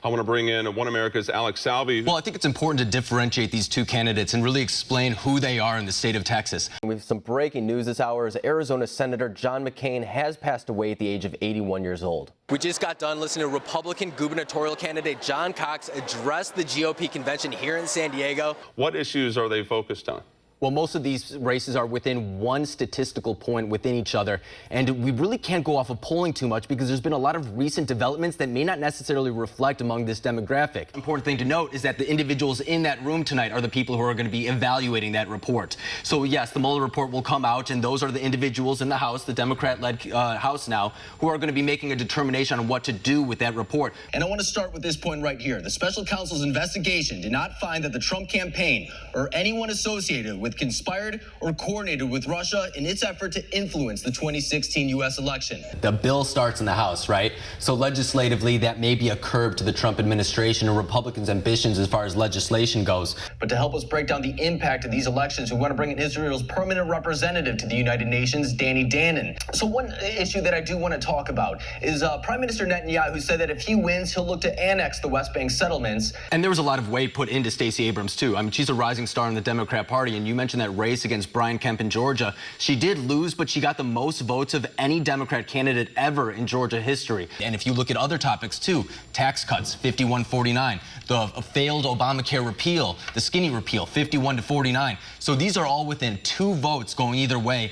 I want to bring in One America's Alex Salvi. Well, I think it's important to differentiate these two candidates and really explain who they are in the state of Texas. We have some breaking news this hour as Arizona Senator John McCain has passed away at the age of 81 years old. We just got done listening to Republican gubernatorial candidate John Cox address the GOP convention here in San Diego. What issues are they focused on? Well, most of these races are within one statistical point within each other, and we really can't go off of polling too much because there's been a lot of recent developments that may not necessarily reflect among this demographic. Important thing to note is that the individuals in that room tonight are the people who are going to be evaluating that report. So yes, the Mueller report will come out, and those are the individuals in the House, the Democrat-led House now, who are going to be making a determination on what to do with that report. And I want to start with this point right here. The special counsel's investigation did not find that the Trump campaign or anyone associated with conspired or coordinated with Russia in its effort to influence the 2016 U.S. election. The bill starts in the House, right? So legislatively, that may be a curb to the Trump administration or Republicans' ambitions as far as legislation goes. But to help us break down the impact of these elections, we want to bring in Israel's permanent representative to the United Nations, Danny Danon. So one issue that I do want to talk about is Prime Minister Netanyahu said that if he wins, he'll look to annex the West Bank settlements. And there was a lot of weight put into Stacey Abrams, too. I mean, she's a rising star in the Democrat Party, and you mentioned that race against Brian Kemp in Georgia. She did lose, but she got the most votes of any Democrat candidate ever in Georgia history. And if you look at other topics, too, tax cuts, 51-49, the failed Obamacare repeal, the skinny repeal, 51-49. So these are all within 2 votes going either way.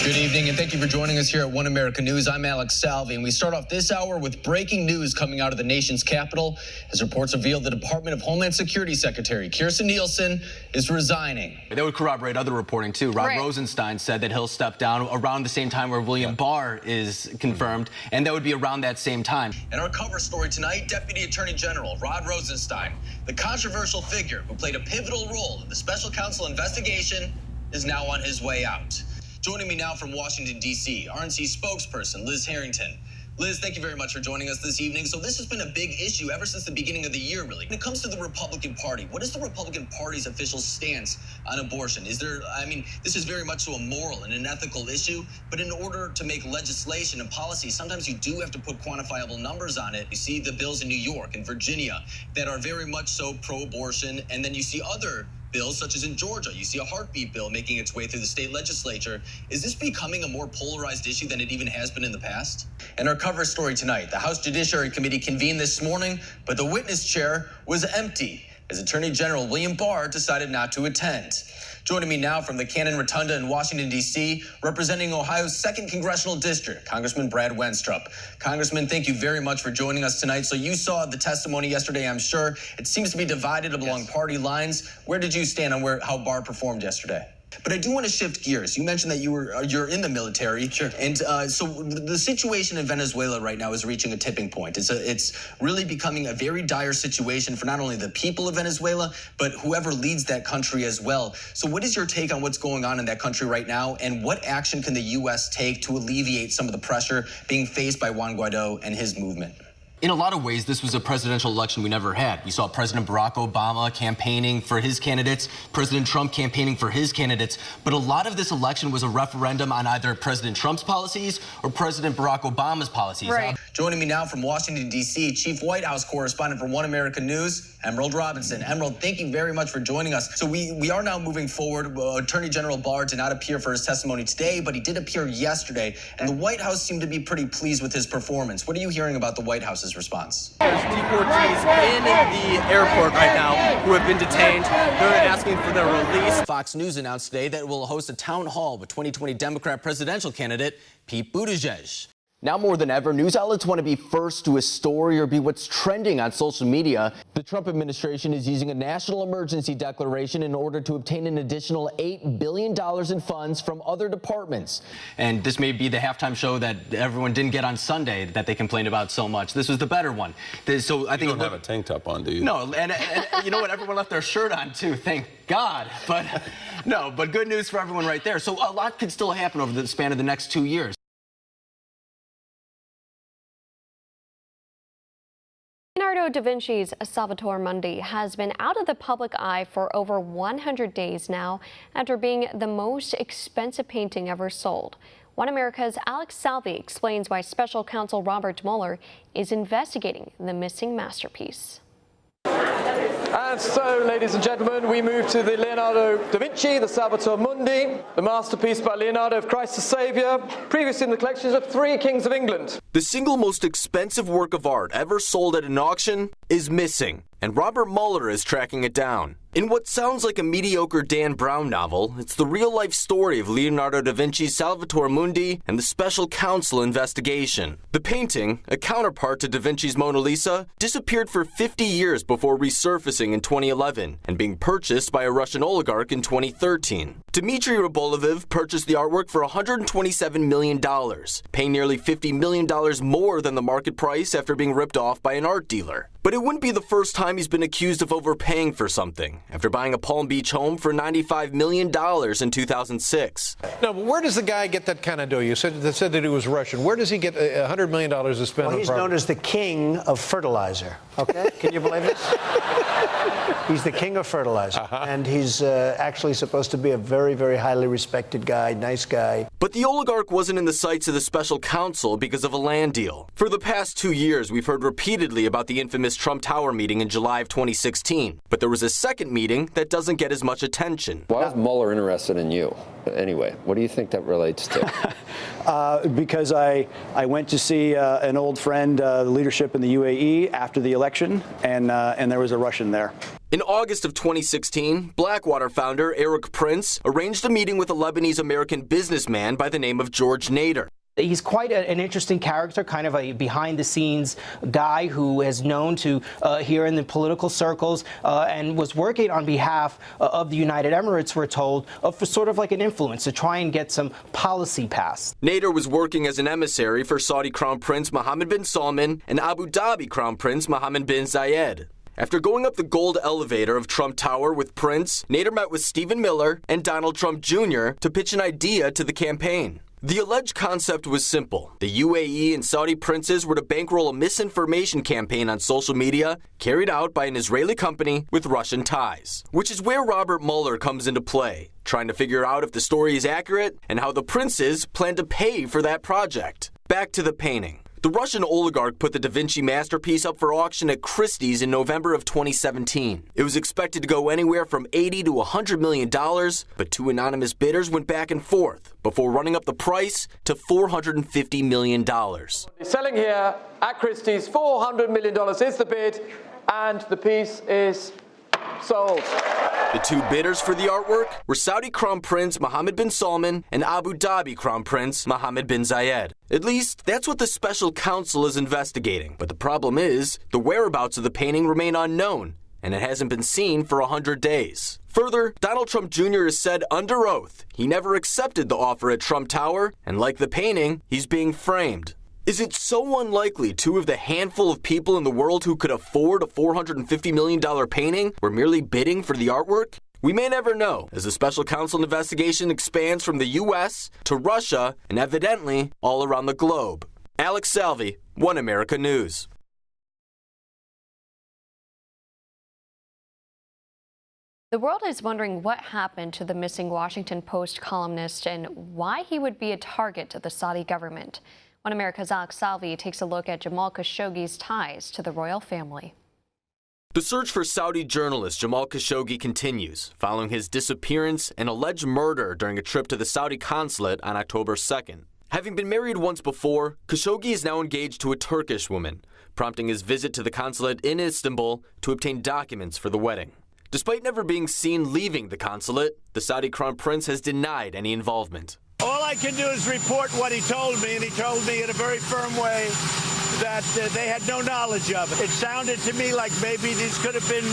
Good evening, and thank you for joining us here at One America News. I'm Alex Salvi, and we start off this hour with breaking news coming out of the nation's capital as reports reveal the Department of Homeland Security Secretary Kirstjen Nielsen is resigning. That would corroborate other reporting, too. Rod Rosenstein said that he'll step down around the same time where William Barr is confirmed, and that would be around that same time. In our cover story tonight, Deputy Attorney General Rod Rosenstein, the controversial figure who played a pivotal role in the special counsel investigation, is now on his way out. Joining me now from Washington, D.C., RNC spokesperson Liz Harrington. Liz, thank you very much for joining us this evening. So this has been a big issue ever since the beginning of the year, really. When it comes to the Republican Party, what is the Republican Party's official stance on abortion? Is there, I mean, this is very much so a moral and an ethical issue, but in order to make legislation and policy, sometimes you do have to put quantifiable numbers on it. You see the bills in New York and Virginia that are very much so pro-abortion, and then you see other bills, such as in Georgia. You see a heartbeat bill making its way through the state legislature. Is this becoming a more polarized issue than it even has been in the past? In our cover story tonight, the House Judiciary Committee convened this morning, but the witness chair was empty as Attorney General William Barr decided not to attend. Joining me now from the Cannon Rotunda in Washington, D.C., representing Ohio's 2nd Congressional District, Congressman Brad Wenstrup. Congressman, thank you very much for joining us tonight. So you saw the testimony yesterday, I'm sure. It seems to be divided along party lines. Where did you stand on how Barr performed yesterday? But I do want to shift gears. You mentioned that you're in the military. Sure. And so the situation in Venezuela right now is reaching a tipping point. It's really becoming a very dire situation for not only the people of Venezuela, but whoever leads that country as well. So what is your take on what's going on in that country right now, and what action can the U.S. take to alleviate some of the pressure being faced by Juan Guaido and his movement? In a lot of ways, this was a presidential election we never had. We saw President Barack Obama campaigning for his candidates, President Trump campaigning for his candidates, but a lot of this election was a referendum on either President Trump's policies or President Barack Obama's policies. Right. Joining me now from Washington, D.C., Chief White House Correspondent for One America News, Emerald Robinson. Emerald, thank you very much for joining us. So we are now moving forward. Attorney General Barr did not appear for his testimony today, but he did appear yesterday, and the White House seemed to be pretty pleased with his performance. What are you hearing about the White House's response? There's deportees in the airport right now who have been detained. They're asking for their release. Fox News announced today that it will host a town hall with 2020 Democrat presidential candidate Pete Buttigieg. Now more than ever, news outlets want to be first to a story or be what's trending on social media. The Trump administration is using a national emergency declaration in order to obtain an additional $8 billion in funds from other departments. And this may be the halftime show that everyone didn't get on Sunday that they complained about so much. This was the better one. So I think you don't have a tank top on, do you? No, and you know what? Everyone left their shirt on, too. Thank God. But no, but good news for everyone right there. So a lot could still happen over the span of the next 2 years. Leonardo da Vinci's Salvator Mundi has been out of the public eye for over 100 days now after being the most expensive painting ever sold. One America's Alex Salvi explains why Special Counsel Robert Mueller is investigating the missing masterpiece. And so, ladies and gentlemen, we move to the Leonardo da Vinci, the Salvator Mundi, the masterpiece by Leonardo of Christ the Savior, previously in the collections of 3 kings of England. The single most expensive work of art ever sold at an auction is missing, and Robert Mueller is tracking it down. In what sounds like a mediocre Dan Brown novel, it's the real-life story of Leonardo da Vinci's Salvator Mundi and the Special Counsel investigation. The painting, a counterpart to da Vinci's Mona Lisa, disappeared for 50 years before resurfacing in 2011 and being purchased by a Russian oligarch in 2013. Dmitry Rybolovlev purchased the artwork for $127 million, paying nearly $50 million more than the market price after being ripped off by an art dealer. But it wouldn't be the first time he's been accused of overpaying for something, after buying a Palm Beach home for $95 million in 2006. No, but where does the guy get that kind of dough? You said that he was Russian. Where does he get $100 million to spend on He's property? known as the king of fertilizer. Okay? Can you believe this? He's the king of fertilizer. And he's actually supposed to be a very, very highly respected guy, nice guy. But the oligarch wasn't in the sights of the special counsel because of a land deal. For the past 2 years, we've heard repeatedly about the infamous Trump Tower meeting in July of 2016. But there was a second meeting that doesn't get as much attention. Why was Mueller interested in you? Anyway, what do you think that relates to? Because I went to see an old friend, the leadership in the UAE after the election, and there was a Russian there. In August of 2016, Blackwater founder Eric Prince arranged a meeting with a Lebanese-American businessman by the name of George Nader. He's quite an interesting character, kind of a behind-the-scenes guy who is known to here in the political circles and was working on behalf of the United Emirates, we're told, for sort of like an influence to try and get some policy passed. Nader was working as an emissary for Saudi Crown Prince Mohammed bin Salman and Abu Dhabi Crown Prince Mohammed bin Zayed. After going up the gold elevator of Trump Tower with Prince, Nader met with Stephen Miller and Donald Trump Jr. to pitch an idea to the campaign. The alleged concept was simple. The UAE and Saudi princes were to bankroll a misinformation campaign on social media carried out by an Israeli company with Russian ties, which is where Robert Mueller comes into play, trying to figure out if the story is accurate and how the princes plan to pay for that project. Back to the painting. The Russian oligarch put the Da Vinci masterpiece up for auction at Christie's in November of 2017. It was expected to go anywhere from $80 to $100 million, but 2 anonymous bidders went back and forth before running up the price to $450 million. Selling here at Christie's, $400 million is the bid, and the piece is sold. The 2 bidders for the artwork were Saudi Crown Prince Mohammed bin Salman and Abu Dhabi Crown Prince Mohammed bin Zayed. At least, that's what the special counsel is investigating. But the problem is, the whereabouts of the painting remain unknown, and it hasn't been seen for 100 days. Further, Donald Trump Jr. has said under oath he never accepted the offer at Trump Tower, and like the painting, he's being framed. Is it so unlikely 2 of the handful of people in the world who could afford a $450 million painting were merely bidding for the artwork? We may never know, as the special counsel investigation expands from the U.S. to Russia and evidently all around the globe. Alex Salvi, One America News. The world is wondering what happened to the missing Washington Post columnist and why he would be a target of the Saudi government. One America's Alex Salvi takes a look at Jamal Khashoggi's ties to the royal family. The search for Saudi journalist Jamal Khashoggi continues, following his disappearance and alleged murder during a trip to the Saudi consulate on October 2nd. Having been married once before, Khashoggi is now engaged to a Turkish woman, prompting his visit to the consulate in Istanbul to obtain documents for the wedding. Despite never being seen leaving the consulate, the Saudi crown prince has denied any involvement. All I can do is report what he told me, and he told me in a very firm way that they had no knowledge of it. It sounded to me like maybe these could have been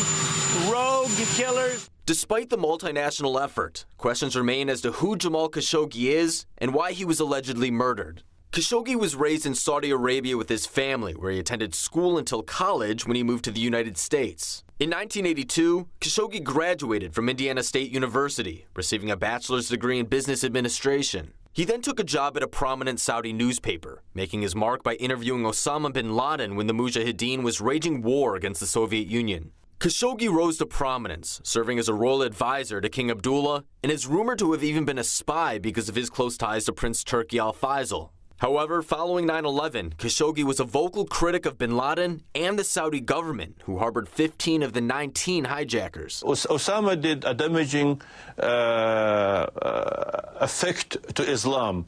rogue killers. Despite the multinational effort, questions remain as to who Jamal Khashoggi is and why he was allegedly murdered. Khashoggi was raised in Saudi Arabia with his family, where he attended school until college when he moved to the United States. In 1982, Khashoggi graduated from Indiana State University, receiving a bachelor's degree in business administration. He then took a job at a prominent Saudi newspaper, making his mark by interviewing Osama bin Laden when the Mujahideen was waging war against the Soviet Union. Khashoggi rose to prominence, serving as a royal advisor to King Abdullah, and is rumored to have even been a spy because of his close ties to Prince Turki Al Faisal. However, following 9/11, Khashoggi was a vocal critic of bin Laden and the Saudi government, who harbored 15 of the 19 hijackers. Osama did a damaging effect to Islam.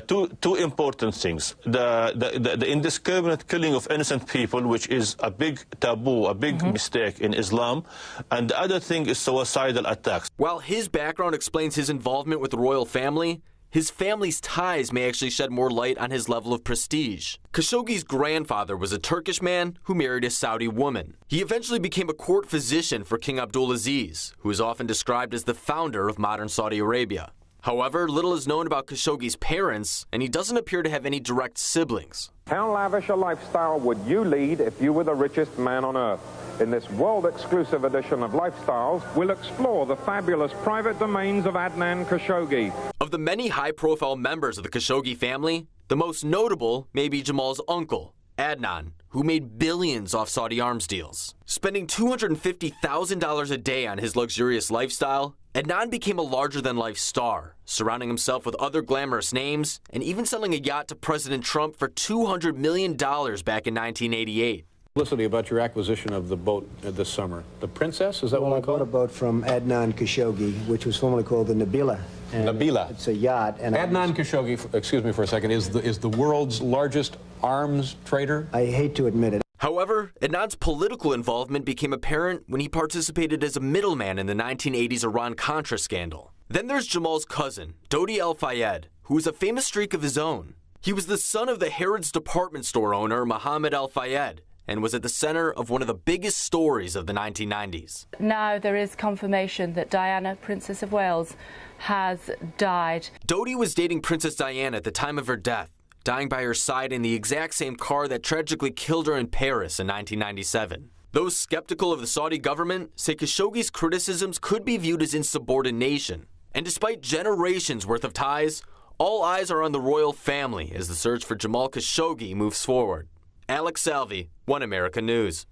Two important things. The indiscriminate killing of innocent people, which is a big taboo, a big mistake in Islam. And the other thing is suicidal attacks. While his background explains his involvement with the royal family, his family's ties may actually shed more light on his level of prestige. Khashoggi's grandfather was a Turkish man who married a Saudi woman. He eventually became a court physician for King Abdulaziz, who is often described as the founder of modern Saudi Arabia. However, little is known about Khashoggi's parents, and he doesn't appear to have any direct siblings. How lavish a lifestyle would you lead if you were the richest man on earth? In this world-exclusive edition of Lifestyles, we'll explore the fabulous private domains of Adnan Khashoggi. Of the many high-profile members of the Khashoggi family, the most notable may be Jamal's uncle, Adnan, who made billions off Saudi arms deals. Spending $250,000 a day on his luxurious lifestyle, Adnan became a larger-than-life star, surrounding himself with other glamorous names and even selling a yacht to President Trump for $200 million back in 1988. Publicity about your acquisition of the boat this summer. The Princess, is that what I I call bought a it? boat from Adnan Khashoggi, which was formerly called the Nabila. And Nabila. It's a yacht. And Adnan Khashoggi, excuse me for a second, is the world's largest arms trader? I hate to admit it. However, Adnan's political involvement became apparent when he participated as a middleman in the 1980s Iran-Contra scandal. Then there's Jamal's cousin, Dodi Al-Fayed, who has a famous streak of his own. He was the son of the Harrods department store owner Mohammed Al-Fayed, and was at the center of one of the biggest stories of the 1990s. Now there is confirmation that Diana, Princess of Wales, has died. Dodi was dating Princess Diana at the time of her death, dying by her side in the exact same car that tragically killed her in Paris in 1997. Those skeptical of the Saudi government say Khashoggi's criticisms could be viewed as insubordination. And despite generations worth of ties, all eyes are on the royal family as the search for Jamal Khashoggi moves forward. Alex Salvi, One America News.